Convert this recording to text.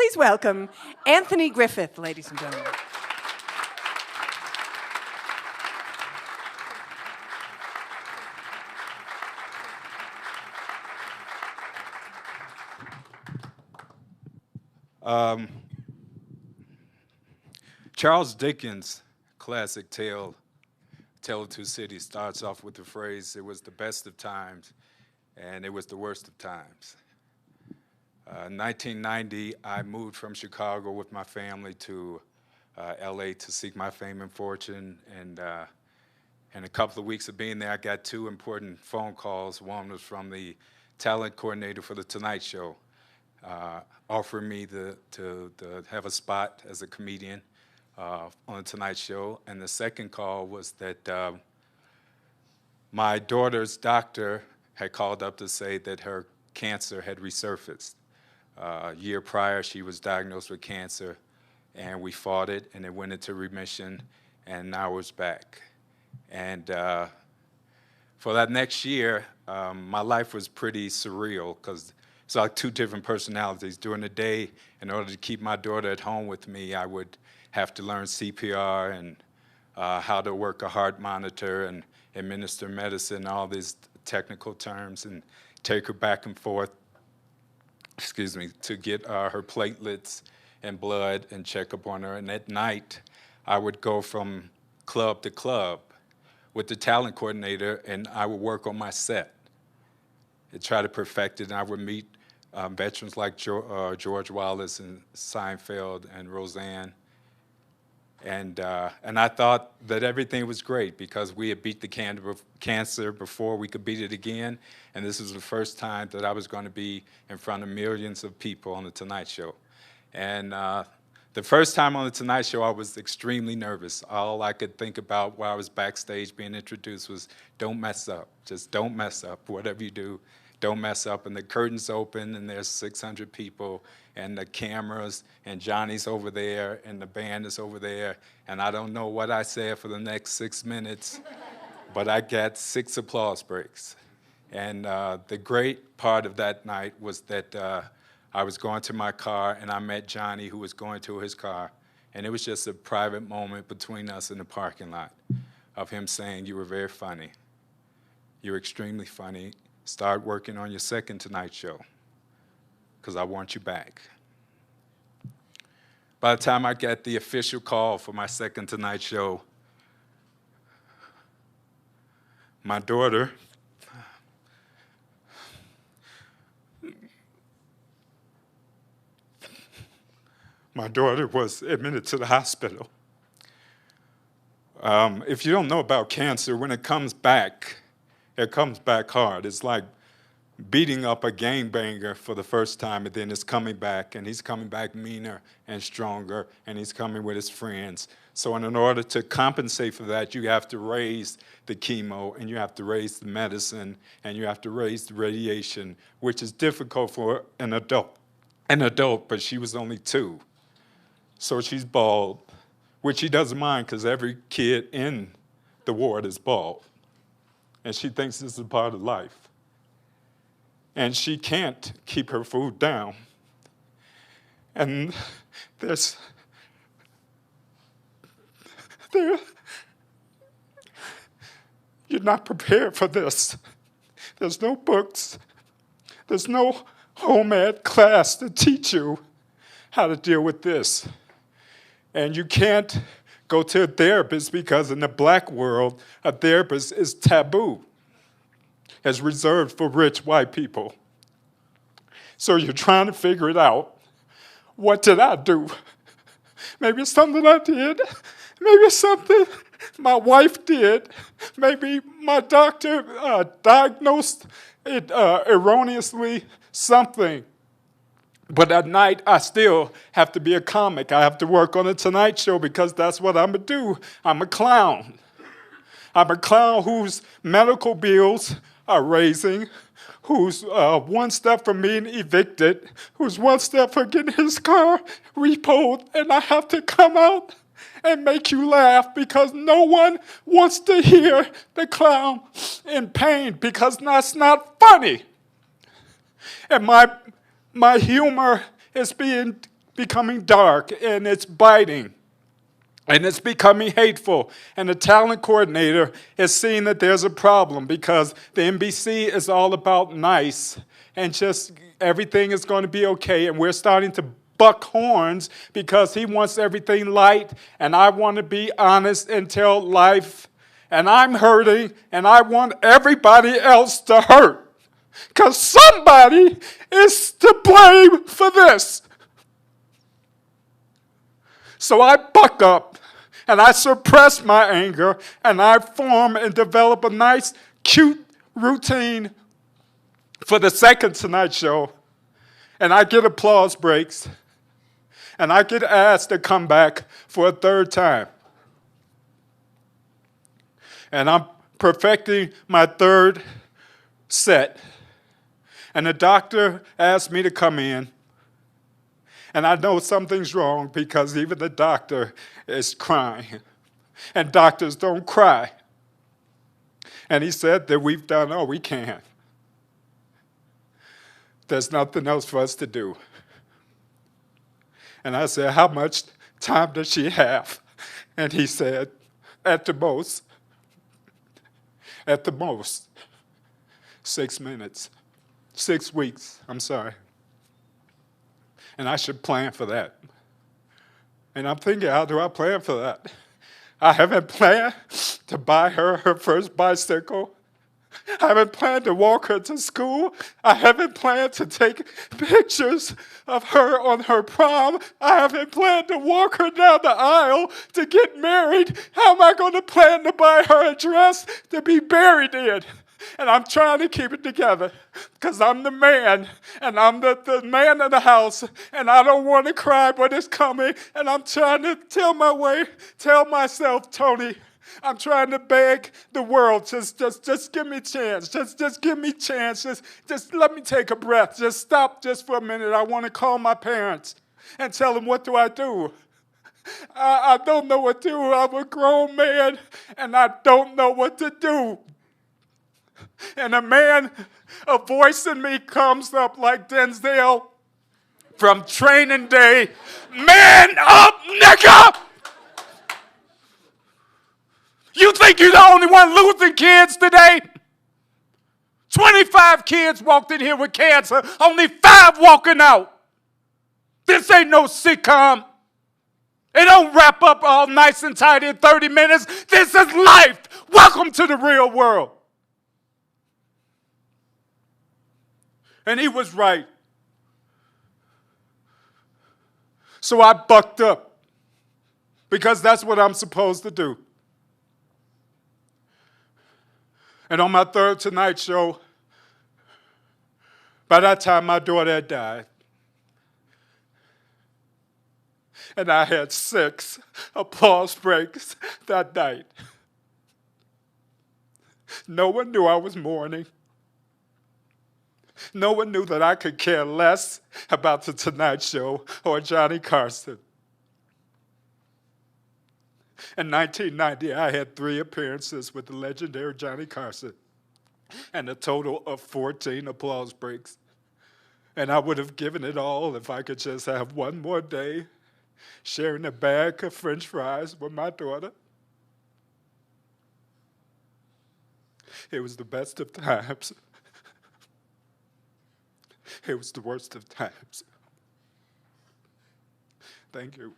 Please welcome Anthony Griffith, ladies and gentlemen. Charles Dickens' classic Tale of Two Cities starts off with the phrase, "It was the best of times, and it was the worst of times." In 1990, I moved from Chicago with my family to LA to seek my fame and fortune, and in a couple of weeks of being there, I got two important phone calls. One was from the talent coordinator for The Tonight Show, offering me to have a spot as a comedian on The Tonight Show. And the second call was that my daughter's doctor had called up to say that her cancer had resurfaced. A year prior, she was diagnosed with cancer, and we fought it, and it went into remission, and now it's back. And for that next year, my life was pretty surreal because it's like two different personalities. During the day, in order to keep my daughter at home with me, I would have to learn CPR and how to work a heart monitor and administer medicine, all these technical terms, and take her back and forth, to get her platelets and blood and check up on her. And at night, I would go from club to club with the talent coordinator, and I would work on my set and try to perfect it. And I would meet veterans like George Wallace and Seinfeld and Roseanne. And I thought that everything was great because we had beat the cancer before we could beat it again. And this was the first time that I was going to be in front of millions of people on The Tonight Show. And the first time on The Tonight Show, I was extremely nervous. All I could think about while I was backstage being introduced was, don't mess up. Just don't mess up. Whatever you do, don't mess up. And the curtains open, and there's 600 people, and the cameras, and Johnny's over there, and the band is over there, and I don't know what I said for the next 6 minutes, but I got 6 applause breaks. And the great part of that night was that I was going to my car, and I met Johnny, who was going to his car, and it was just a private moment between us in the parking lot of him saying, "You were very funny. You're extremely funny. Start working on your second Tonight Show, because I want you back." By the time I got the official call for my second Tonight Show, my daughter was admitted to the hospital. If you don't know about cancer, when it comes back hard. It's like beating up a gangbanger for the first time, and then it's coming back, and he's coming back meaner and stronger, and he's coming with his friends. So in order to compensate for that, you have to raise the chemo, and you have to raise the medicine, and you have to raise the radiation, which is difficult for an adult, but she was only 2. So she's bald, which she doesn't mind because every kid in the ward is bald. And she thinks this is a part of life. And she can't keep her food down. And you're not prepared for this. There's no books. There's no home ed class to teach you how to deal with this. And you can't go to a therapist because in the black world, a therapist is taboo. It's reserved for rich white people. So you're trying to figure it out. What did I do? Maybe it's something I did. Maybe it's something my wife did. Maybe my doctor diagnosed it erroneously, something. But at night, I still have to be a comic. I have to work on The Tonight Show because that's what I'm going to do. I'm a clown. I'm a clown whose medical bills are raising, who's one step from being evicted, who's one step from getting his car repoed, and I have to come out and make you laugh because no one wants to hear the clown in pain because that's not funny. And my humor is being becoming dark and it's biting. And it's becoming hateful. And the talent coordinator is seeing that there's a problem because the NBC is all about nice and just everything is going to be okay. And we're starting to buck horns because he wants everything light and I want to be honest and tell life. And I'm hurting and I want everybody else to hurt because somebody is to blame for this. So I buck up and I suppress my anger and I form and develop a nice, cute routine for the second Tonight Show. And I get applause breaks and I get asked to come back for a third time. And I'm perfecting my third set. And the doctor asked me to come in. And I know something's wrong because even the doctor is crying. And doctors don't cry. And he said that we've done all we can. There's nothing else for us to do. And I said, how much time does she have? And he said, at the most, 6 minutes. 6 weeks, I'm sorry. And I should plan for that. And I'm thinking, how do I plan for that? I haven't planned to buy her her first bicycle. I haven't planned to walk her to school. I haven't planned to take pictures of her on her prom. I haven't planned to walk her down the aisle to get married. How am I going to plan to buy her a dress to be buried in? And I'm trying to keep it together because I'm the man and I'm the man of the house and I don't want to cry, but it's coming. And I'm trying to tell myself, Tony, I'm trying to beg the world, just give me a chance. Just give me a chance. Just let me take a breath. Just stop just for a minute. I want to call my parents and tell them, what do I do? I don't know what to do. I'm a grown man and I don't know what to do. And a voice in me comes up like Denzel from Training Day. Man up, nigga! You think you're the only one losing kids today? 25 kids walked in here with cancer, only 5 walking out. This ain't no sitcom. It don't wrap up all nice and tight in 30 minutes. This is life. Welcome to the real world. And he was right. So I bucked up because that's what I'm supposed to do. And on my third Tonight Show, by that time my daughter had died. And I had 6 applause breaks that night. No one knew I was mourning. No one knew that I could care less about the Tonight Show or Johnny Carson. In 1990, I had 3 appearances with the legendary Johnny Carson and a total of 14 applause breaks. And I would have given it all if I could just have one more day sharing a bag of French fries with my daughter. It was the best of times. It was the worst of times. Thank you.